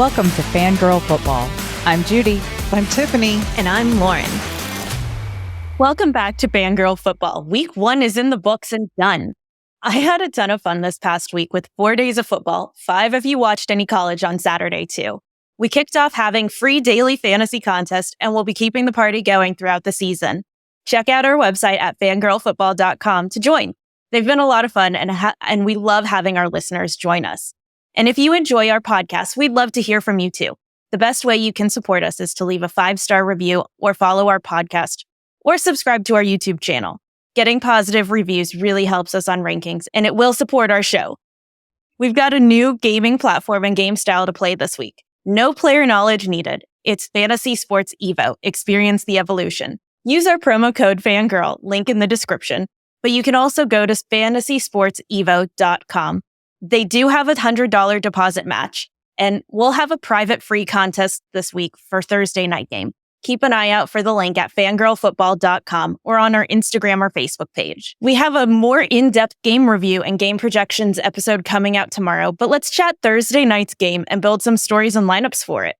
Welcome to Fangirl Football. I'm Judy. I'm Tiffany. And I'm Lauren. Welcome back to Fangirl Football. Week 1 is in the books and done. I had a ton of fun this past week with 4 days of football. 5 of you watched any college on Saturday too. We kicked off having free daily fantasy contest and we'll be keeping the party going throughout the season. Check out our website at fangirlfootball.com to join. They've been a lot of fun and we love having our listeners join us. And if you enjoy our podcast, we'd love to hear from you too. The best way you can support us is to leave a 5-star review or follow our podcast or subscribe to our YouTube channel. Getting positive reviews really helps us on rankings and it will support our show. We've got a new gaming platform and game style to play this week. No player knowledge needed. It's Fantasy Sports Evo. Experience the evolution. Use our promo code FANGIRL, link in the description, but you can also go to fantasysportsevo.com. They do have a $100 deposit match, and we'll have a private free contest this week for Thursday night game. Keep an eye out for the link at fangirlfootball.com or on our Instagram or Facebook page. We have a more in-depth game review and game projections episode coming out tomorrow, but let's chat Thursday night's game and build some stories and lineups for it.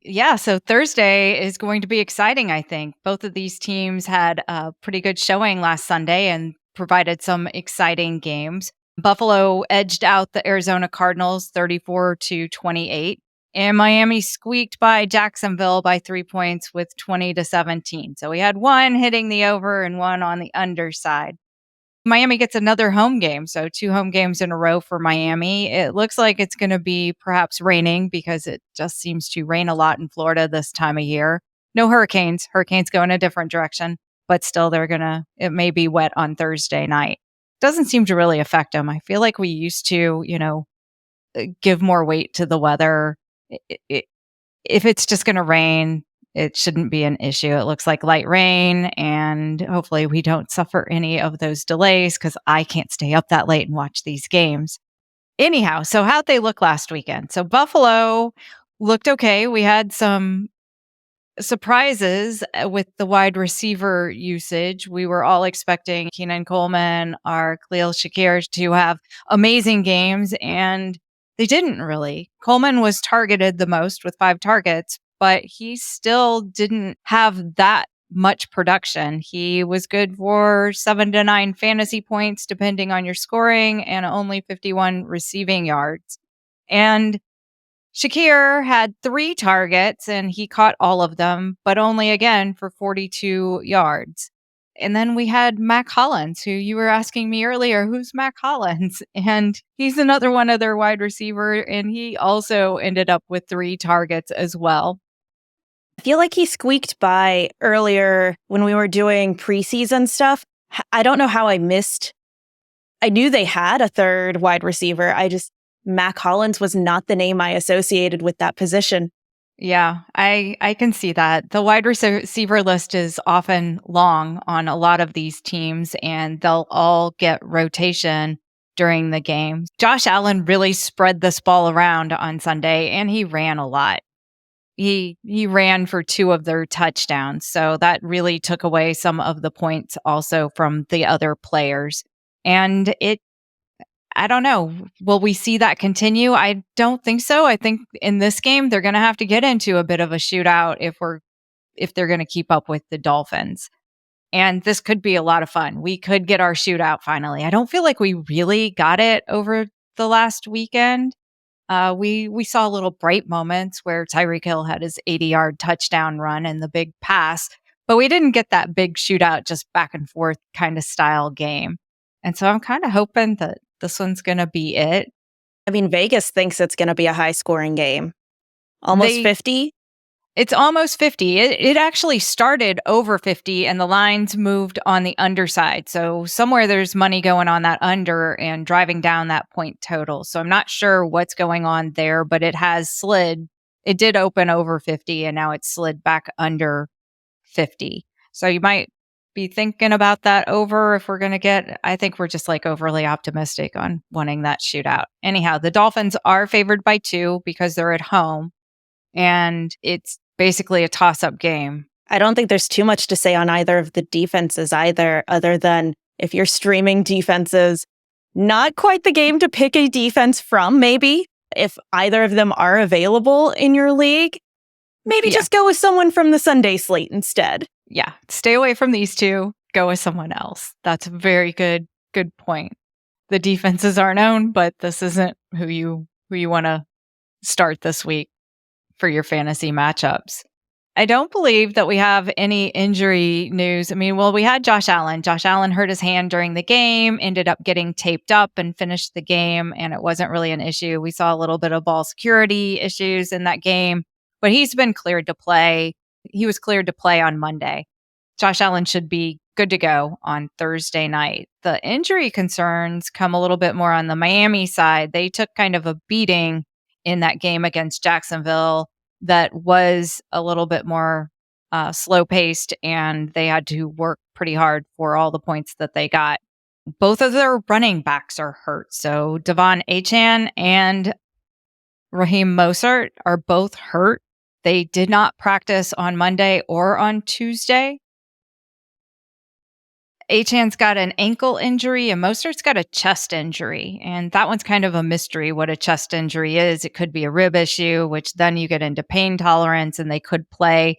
Yeah, so Thursday is going to be exciting, I think. Both of these teams had a pretty good showing last Sunday and provided some exciting games. Buffalo edged out the Arizona Cardinals 34-28, and Miami squeaked by Jacksonville by 3 points with 20-17. So we had one hitting the over and one on the underside. Miami gets another home game, so 2 home games in a row for Miami. It looks like it's going to be perhaps raining because it just seems to rain a lot in Florida this time of year. No hurricanes. Hurricanes go in a different direction, but still it may be wet on Thursday night. Doesn't seem to really affect them. I feel like we used to, give more weight to the weather. If it's just going to rain, it shouldn't be an issue. It looks like light rain, and hopefully we don't suffer any of those delays because I can't stay up that late and watch these games. Anyhow, so how'd they look last weekend? So Buffalo looked okay. We had some surprises with the wide receiver usage. We were all expecting Keenan Coleman or Khalil Shakir to have amazing games, and they didn't really. Coleman was targeted the most with 5 targets, but he still didn't have that much production. He was good for 7 to 9 fantasy points, depending on your scoring, and only 51 receiving yards. And Shakir had 3 targets, and he caught all of them, but only again for 42 yards. And then we had Mac Hollins, who you were asking me earlier, who's Mac Hollins? And he's another one of their wide receiver, and he also ended up with 3 targets as well. I feel like he squeaked by earlier when we were doing preseason stuff. I don't know how I knew they had a third wide receiver. Mac Hollins was not the name I associated with that position. Yeah, I can see that. The wide receiver list is often long on a lot of these teams, and they'll all get rotation during the game. Josh Allen really spread this ball around on Sunday, and he ran a lot. He ran for 2 of their touchdowns, so that really took away some of the points also from the other players. And I don't know, will we see that continue? I don't think so. I think in this game, they're going to have to get into a bit of a shootout if they're going to keep up with the Dolphins. And this could be a lot of fun. We could get our shootout finally. I don't feel like we really got it over the last weekend. We saw little bright moments where Tyreek Hill had his 80-yard touchdown run and the big pass, but we didn't get that big shootout, just back and forth kind of style game. And so I'm kind of hoping that this one's going to be it. I mean, Vegas thinks it's going to be a high-scoring game. Almost 50? It's almost 50. It actually started over 50, and the lines moved on the underside. So somewhere there's money going on that under and driving down that point total. So I'm not sure what's going on there, but it has slid. It did open over 50, and now it's slid back under 50. So you might be thinking about that over if we're going to I think we're just like overly optimistic on wanting that shootout. Anyhow, the Dolphins are favored by 2 because they're at home, and it's basically a toss-up game. I don't think there's too much to say on either of the defenses either, other than if you're streaming defenses, not quite the game to pick a defense from, maybe. If either of them are available in your league, maybe Yeah. just go with someone from the Sunday slate instead. Yeah. Stay away from these two. Go with someone else. That's a very good point. The defenses are known, but this isn't who you want to start this week for your fantasy matchups. I don't believe that we have any injury news. I mean, well, we had Josh Allen. Josh Allen hurt his hand during the game, ended up getting taped up and finished the game, and it wasn't really an issue. We saw a little bit of ball security issues in that game, but he's been cleared to play. He was cleared to play on Monday. Josh Allen should be good to go on Thursday night. The injury concerns come a little bit more on the Miami side. They took kind of a beating in that game against Jacksonville that was a little bit more slow paced, and they had to work pretty hard for all the points that they got. Both of their running backs are hurt. So Devon Achan and Raheem Mostert are both hurt. They did not practice on Monday or on Tuesday. Achan's got an ankle injury and Mostert's got a chest injury. And that one's kind of a mystery what a chest injury is. It could be a rib issue, which then you get into pain tolerance and they could play.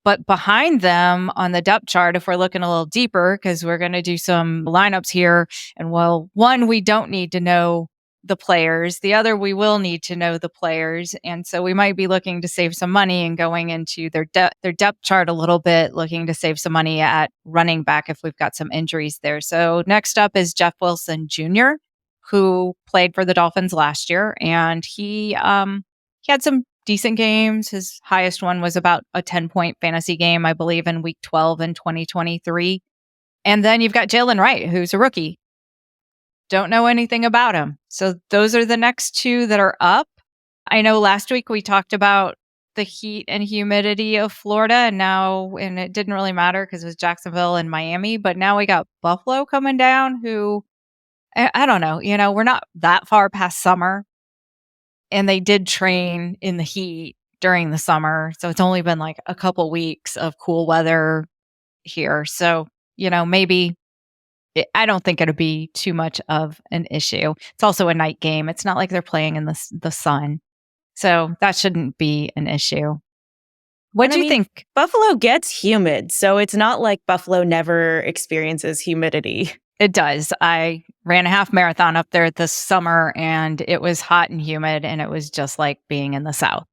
But behind them on the depth chart, if we're looking a little deeper, because we're going to do some lineups here, and well, one, we don't need to know the players. The other, we will need to know the players. And so we might be looking to save some money and going into their depth chart a little bit, looking to save some money at running back if we've got some injuries there. So next up is Jeff Wilson Jr., who played for the Dolphins last year, and he had some decent games. His highest one was about a 10-point fantasy game, I believe, in week 12 in 2023. And then you've got Jalen Wright, who's a rookie. Don't know anything about him. So those are the next two that are up. I know last week we talked about the heat and humidity of Florida, and it didn't really matter because it was Jacksonville and Miami, but now we got Buffalo coming down who, I don't know, we're not that far past summer. And they did train in the heat during the summer. So it's only been like a couple weeks of cool weather here. So, maybe I don't think it'll be too much of an issue. It's also a night game. It's not like they're playing in the sun. So that shouldn't be an issue. What do you think? Buffalo gets humid, so it's not like Buffalo never experiences humidity. It does. I ran a half marathon up there this summer and it was hot and humid and it was just like being in the South.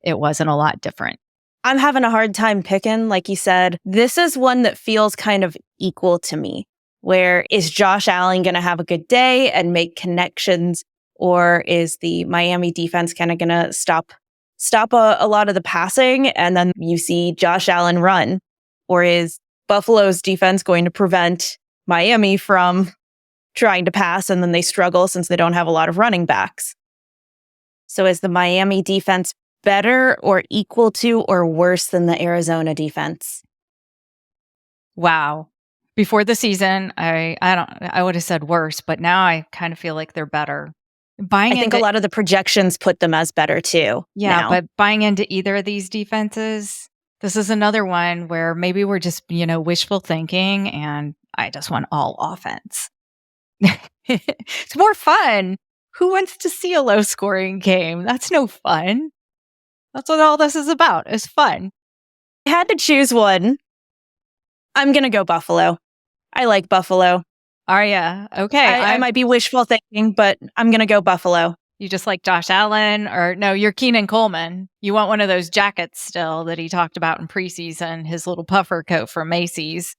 It wasn't a lot different. I'm having a hard time picking. Like you said, this is one that feels kind of equal to me. Where is Josh Allen going to have a good day and make connections? Or is the Miami defense kind of going to stop a lot of the passing and then you see Josh Allen run? Or is Buffalo's defense going to prevent Miami from trying to pass and then they struggle since they don't have a lot of running backs? So is the Miami defense better or equal to or worse than the Arizona defense? Wow. Before the season, I would have said worse, but now I kind of feel like they're better. I think a lot of the projections put them as better too. Yeah, now. But buying into either of these defenses, this is another one where maybe we're just, wishful thinking and I just want all offense. It's more fun. Who wants to see a low scoring game? That's no fun. That's what all this is about, is fun. I had to choose one. I'm going to go Buffalo. I like Buffalo. Are ya? Okay. I might be wishful thinking, but I'm going to go Buffalo. You just like Josh Allen, or no, you're Keenan Coleman. You want one of those jackets still that he talked about in preseason, his little puffer coat from Macy's.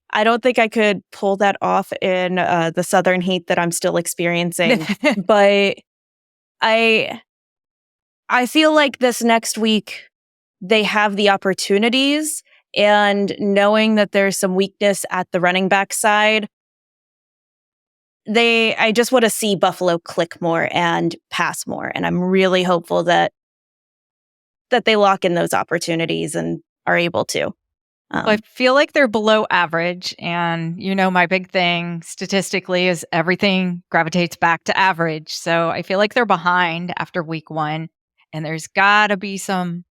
I don't think I could pull that off in the southern heat that I'm still experiencing, but I feel like this next week they have the opportunities. And knowing that there's some weakness at the running back side, I just want to see Buffalo click more and pass more. And I'm really hopeful that they lock in those opportunities and are able to. I feel like they're below average. And, my big thing statistically is everything gravitates back to average. So I feel like they're behind after week 1. And there's got to be some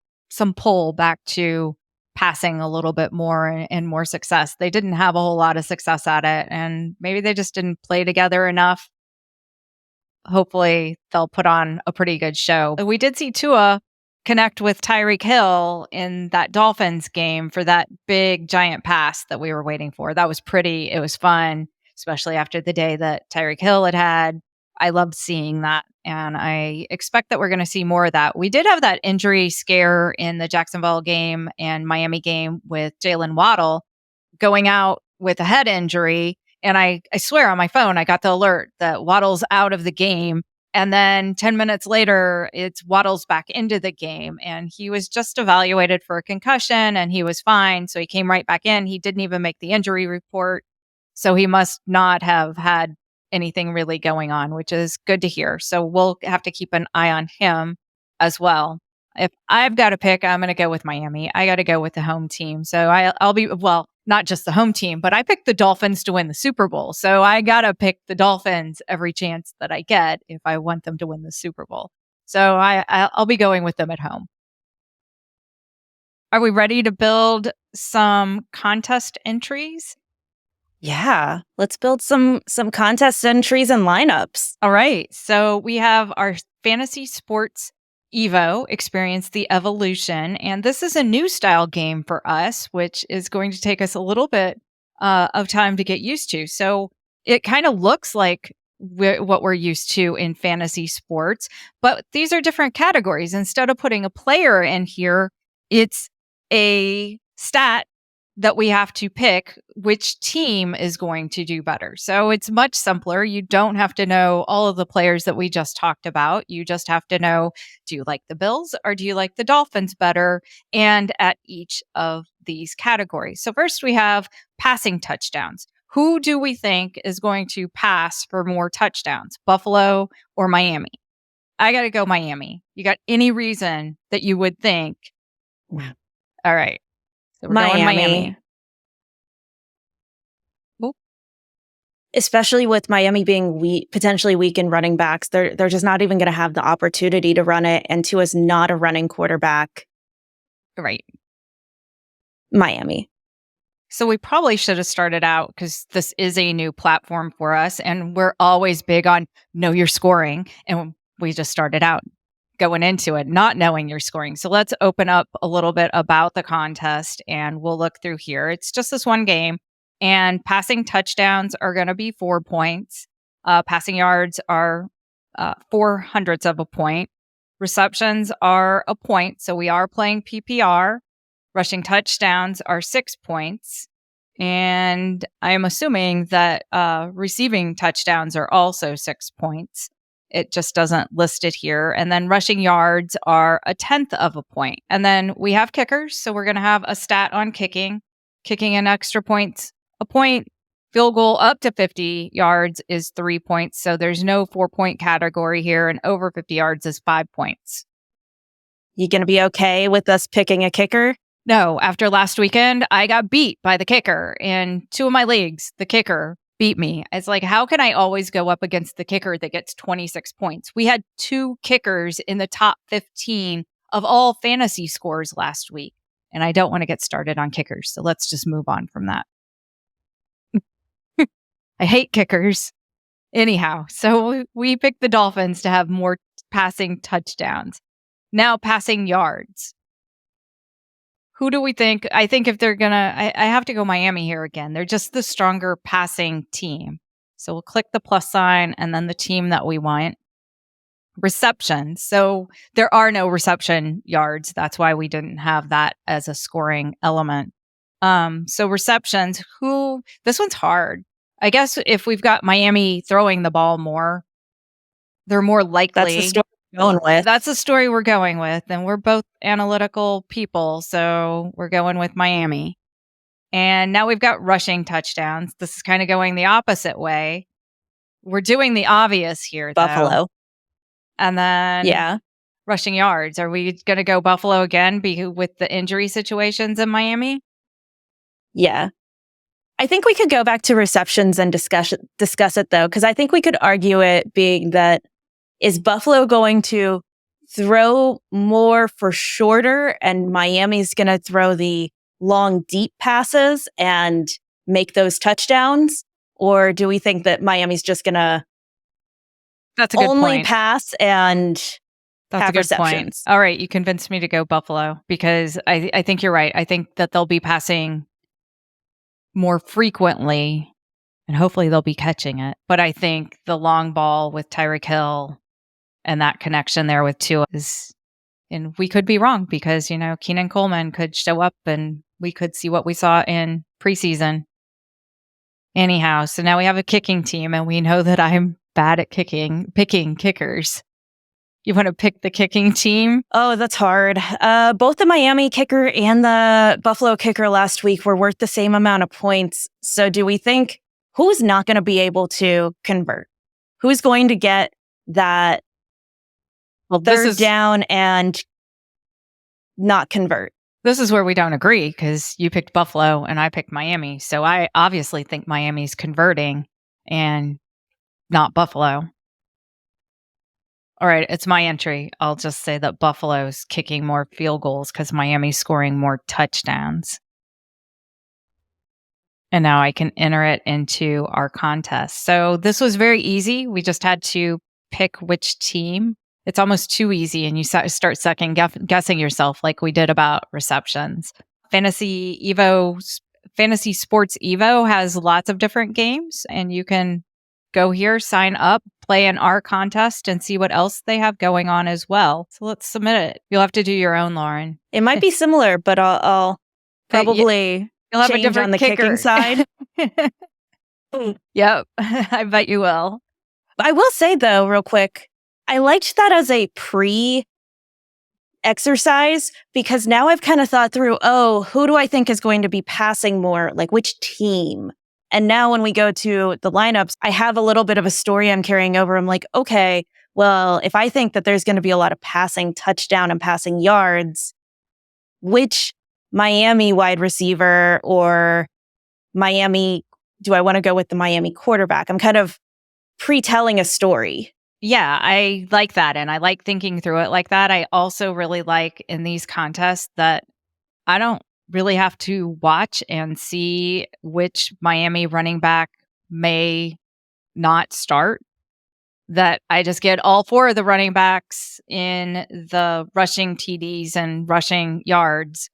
pull back to passing a little bit more and more success. They didn't have a whole lot of success at it, and maybe they just didn't play together enough. hopefully they'll put on a pretty good show. We did see Tua connect with Tyreek Hill in that Dolphins game for that big giant pass that we were waiting for. That was pretty. It was fun, especially after the day that Tyreek Hill had had. I loved seeing that. And I expect that we're going to see more of that. We did have that injury scare in the Jacksonville game and Miami game with Jalen Waddle going out with a head injury. And I swear on my phone, I got the alert that Waddle's out of the game. And then 10 minutes later, it's Waddle's back into the game. And he was just evaluated for a concussion and he was fine. So he came right back in. He didn't even make the injury report. So he must not have had anything really going on, which is good to hear. So we'll have to keep an eye on him as well. If I've got to pick, I'm going to go with Miami. I got to go with the home team. So I'll be, well, not just the home team, but I picked the Dolphins to win the Super Bowl. So I got to pick the Dolphins every chance that I get if I want them to win the Super Bowl. So I'll be going with them at home. Are we ready to build some contest entries? Yeah, let's build some contest entries and lineups. All right. So we have our fantasy sports Evo, Experience the Evolution. And this is a new style game for us, which is going to take us a little bit of time to get used to. So it kind of looks like what we're used to in fantasy sports, but these are different categories. Instead of putting a player in here, it's a stat that we have to pick which team is going to do better. So it's much simpler. You don't have to know all of the players that we just talked about. You just have to know, do you like the Bills or do you like the Dolphins better? And at each of these categories. So first we have passing touchdowns. Who do we think is going to pass for more touchdowns, Buffalo or Miami? I got to go Miami. You got any reason that you would think? Wow. All right. So we're going Miami. Oop. Especially with Miami being potentially weak in running backs, they're just not even going to have the opportunity to run it. And Tua's not a running quarterback. Right. Miami. So we probably should have started out because this is a new platform for us. And we're always big on know your scoring. And we just started out going into it, not knowing your scoring. So let's open up a little bit about the contest and we'll look through here. It's just this one game and passing touchdowns are going to be 4 points. Passing yards are 400ths of a point. Receptions are a point. So we are playing PPR. Rushing touchdowns are 6 points. And I'm assuming that receiving touchdowns are also 6 points. It just doesn't list it here. And then rushing yards are 1/10 of a point. And then we have kickers. So we're going to have a stat on kicking an extra points, a point. Field goal up to 50 yards is 3 points. So there's no 4-point category here. And over 50 yards is 5 points. You going to be okay with us picking a kicker? No, after last weekend, I got beat by the kicker in 2 of my leagues. The kicker beat me. It's like, how can I always go up against the kicker that gets 26 points? We had 2 kickers in the top 15 of all fantasy scores last week. And I don't want to get started on kickers. So let's just move on from that. I hate kickers. Anyhow, so we picked the Dolphins to have more passing touchdowns. Now passing yards. Who do we think? I think if they're going to, I have to go Miami here again. They're just the stronger passing team. So we'll click the plus sign and then the team that we want. Reception. So there are no reception yards. That's why we didn't have that as a scoring element. So receptions, this one's hard. I guess if we've got Miami throwing the ball more, they're more likely. That's the story we're going with. That's the story we're going with. And we're both analytical people. So we're going with Miami. And now we've got rushing touchdowns. This is kind of going the opposite way. We're doing the obvious here, Buffalo. Though. And then rushing yards. Are we going to go Buffalo again with the injury situations in Miami? Yeah. I think we could go back to receptions and discuss it, though, because I think we could argue it being that is Buffalo going to throw more for shorter and Miami's going to throw the long, deep passes and make those touchdowns? Or do we think that Miami's just going to That's a good only point. pass and That's have a good point. receptions. All right, you convinced me to go Buffalo because I think you're right. I think that they'll be passing more frequently and hopefully they'll be catching it. But I think the long ball with Tyreek Hill and that connection there with Tua is, and we could be wrong because, Keenan Coleman could show up and we could see what we saw in preseason. Anyhow, so now we have a kicking team and we know that I'm bad at picking kickers. You want to pick the kicking team? Oh, that's hard. Both the Miami kicker and the Buffalo kicker last week were worth the same amount of points. So do we think who's not going to be able to convert? Who's going to get that third down and not convert? This is where we don't agree because you picked Buffalo and I picked Miami. So I obviously think Miami's converting and not Buffalo. All right, it's my entry. I'll just say that Buffalo's kicking more field goals because Miami's scoring more touchdowns. And now I can enter it into our contest. So this was very easy. We just had to pick which team. It's almost too easy, and you start guessing yourself like we did about receptions. Fantasy Sports Evo has lots of different games, and you can go here, sign up, play in our contest, and see what else they have going on as well. So let's submit it. You'll have to do your own, Lauren. It might be similar, but I'll probably you'll have change a different on the kicker. kicking side. Yep, I bet you will. I will say, though, real quick, I liked that as a pre-exercise because now I've kind of thought through, who do I think is going to be passing more? Like which team? And now when we go to the lineups, I have a little bit of a story I'm carrying over. I'm like, okay, well, if I think that there's going to be a lot of passing touchdown and passing yards, which Miami wide receiver or Miami, do I want to go with the Miami quarterback? I'm kind of pre-telling a story. Yeah, I like that. And I like thinking through it like that. I also really like in these contests that I don't really have to watch and see which Miami running back may not start. That I just get all four of the running backs in the rushing TDs and rushing yards.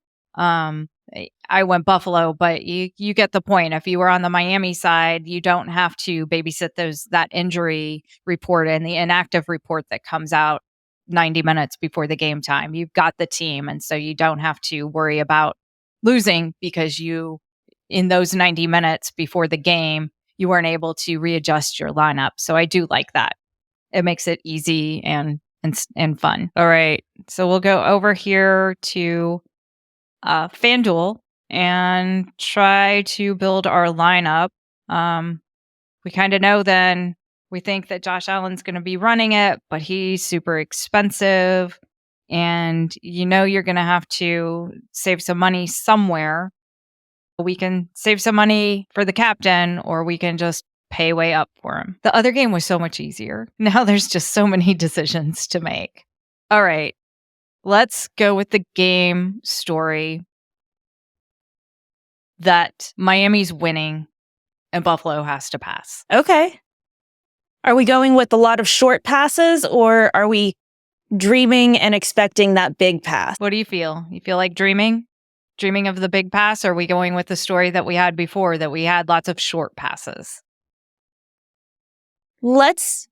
I went Buffalo, but you get the point. If you were on the Miami side, you don't have to babysit that injury report and the inactive report that comes out 90 minutes before the game time. You've got the team, and so you don't have to worry about losing because in those 90 minutes before the game, you weren't able to readjust your lineup. So I do like that. It makes it easy and fun. All right, so we'll go over here to FanDuel and try to build our lineup. We kind of know then we think that Josh Allen's going to be running it, but he's super expensive. And you're going to have to save some money somewhere. We can save some money for the captain, or we can just pay way up for him. The other game was so much easier. Now there's just so many decisions to make. All right, let's go with the game story that Miami's winning and Buffalo has to pass. Okay. Are we going with a lot of short passes, or are we dreaming and expecting that big pass? What do you feel? You feel like dreaming? Dreaming of the big pass? Or are we going with the story that we had before, that we had lots of short passes? Let's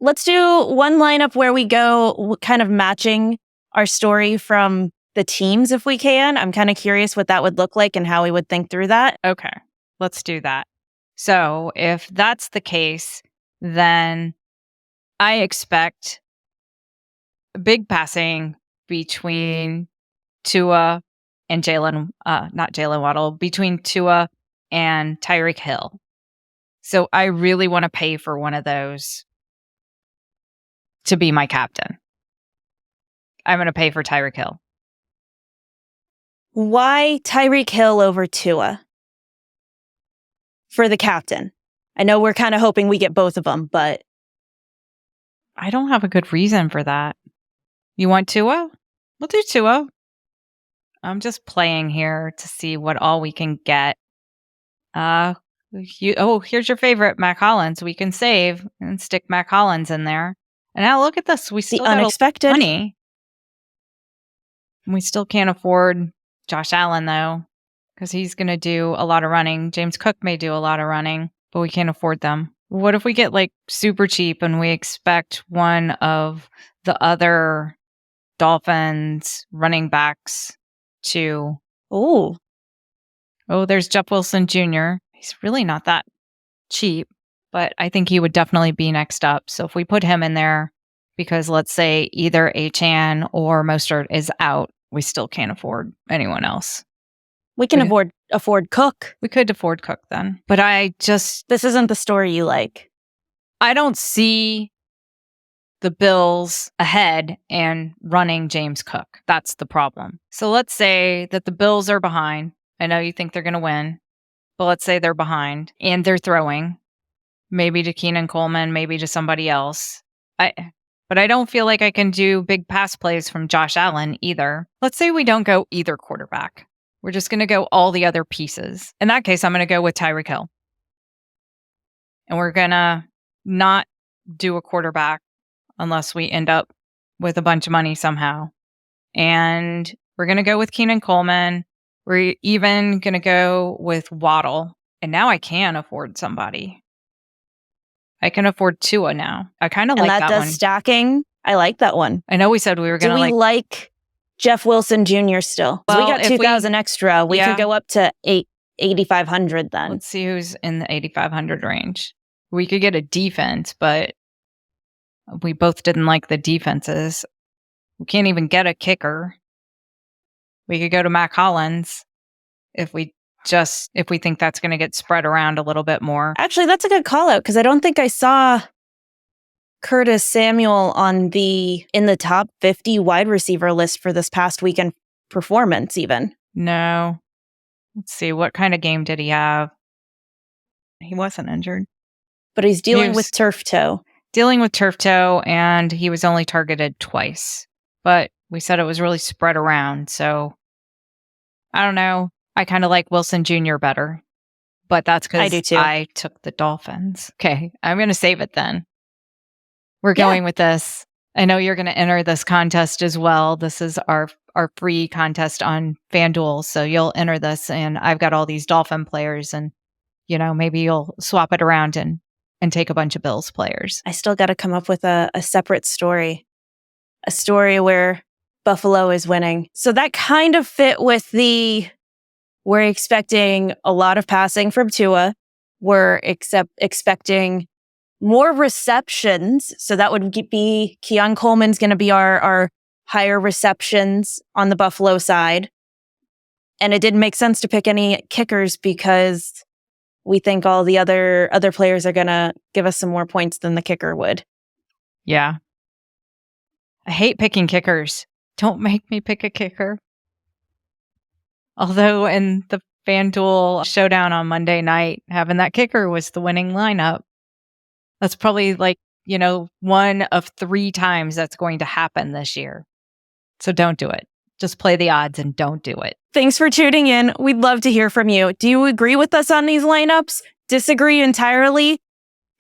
do one lineup where we go kind of matching our story from the teams if we can. I'm kind of curious what that would look like and how we would think through that. Okay, let's do that. So if that's the case, then I expect big passing between Tua and not Jalen Waddle, between Tua and Tyreek Hill. So I really want to pay for one of those to be my captain. I'm going to pay for Tyreek Hill. Why Tyreek Hill over Tua for the captain? I know we're kind of hoping we get both of them, but I don't have a good reason for that. You want Tua? We'll do Tua. I'm just playing here to see what all we can get. Here's your favorite, Mac Hollins. We can save and stick Mac Hollins in there. And now look at this. We The still got a lot of unexpected. money. We still can't afford Josh Allen, though, because he's going to do a lot of running. James Cook may do a lot of running, but we can't afford them. What if we get like super cheap and we expect one of the other Dolphins running backs to... Oh, there's Jeff Wilson Jr. He's really not that cheap, but I think he would definitely be next up. So if we put him in there, because let's say either Achane or Mostert is out, we still can't afford anyone else. we can afford Cook. We could afford Cook then. But This isn't the story you like. I don't see the Bills ahead and running James Cook. That's the problem. So let's say that the Bills are behind. I know you think they're going to win, but let's say they're behind and they're throwing maybe to Keenan Coleman, maybe to somebody else. But I don't feel like I can do big pass plays from Josh Allen either. Let's say we don't go either quarterback. We're just going to go all the other pieces. In that case, I'm going to go with Tyreek Hill. And we're going to not do a quarterback unless we end up with a bunch of money somehow. And we're going to go with Keenan Coleman. We're even going to go with Waddle. And now I can afford somebody. I can afford Tua now. I kind of like that does one. Stacking. I like that one. I know we said we were going to Do we like Jeff Wilson Jr. still? Well, We got if 2,000 extra. We Yeah. could go up to 8,500 then. Let's see who's in the 8,500 range. We could get a defense, but we both didn't like the defenses. We can't even get a kicker. We could go to Mac Hollins if we think that's going to get spread around a little bit more. Actually, that's a good call out because I don't think I saw Curtis Samuel in the top 50 wide receiver list for this past weekend performance even. No. Let's see. What kind of game did he have? He wasn't injured. But he's dealing with turf toe. Dealing with turf toe, and he was only targeted twice. But we said it was really spread around, so I don't know. I kind of like Wilson Jr. better. But that's because I do too. I took the Dolphins. Okay, I'm going to save it then. We're going with this. I know you're going to enter this contest as well. This is our free contest on FanDuel, so you'll enter this, and I've got all these Dolphin players, and maybe you'll swap it around and take a bunch of Bills players. I still got to come up with a separate story. A story where Buffalo is winning. So that kind of fit with we're expecting a lot of passing from Tua. We're expecting more receptions. So that would be Keon Coleman's going to be our higher receptions on the Buffalo side. And it didn't make sense to pick any kickers because we think all the other players are going to give us some more points than the kicker would. Yeah. I hate picking kickers. Don't make me pick a kicker. Although in the FanDuel showdown on Monday night, having that kicker was the winning lineup. That's probably one of 3 times that's going to happen this year. So don't do it. Just play the odds and don't do it. Thanks for tuning in. We'd love to hear from you. Do you agree with us on these lineups? Disagree entirely?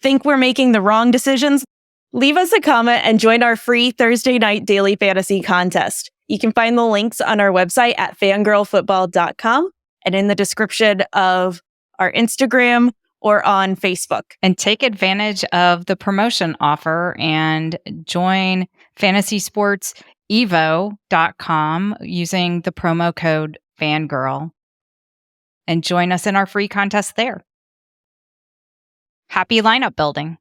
Think we're making the wrong decisions? Leave us a comment and join our free Thursday night daily fantasy contest. You can find the links on our website at fangirlfootball.com and in the description of our Instagram or on Facebook. And take advantage of the promotion offer and join fantasysportsevo.com using the promo code FANGIRL and join us in our free contest there. Happy lineup building.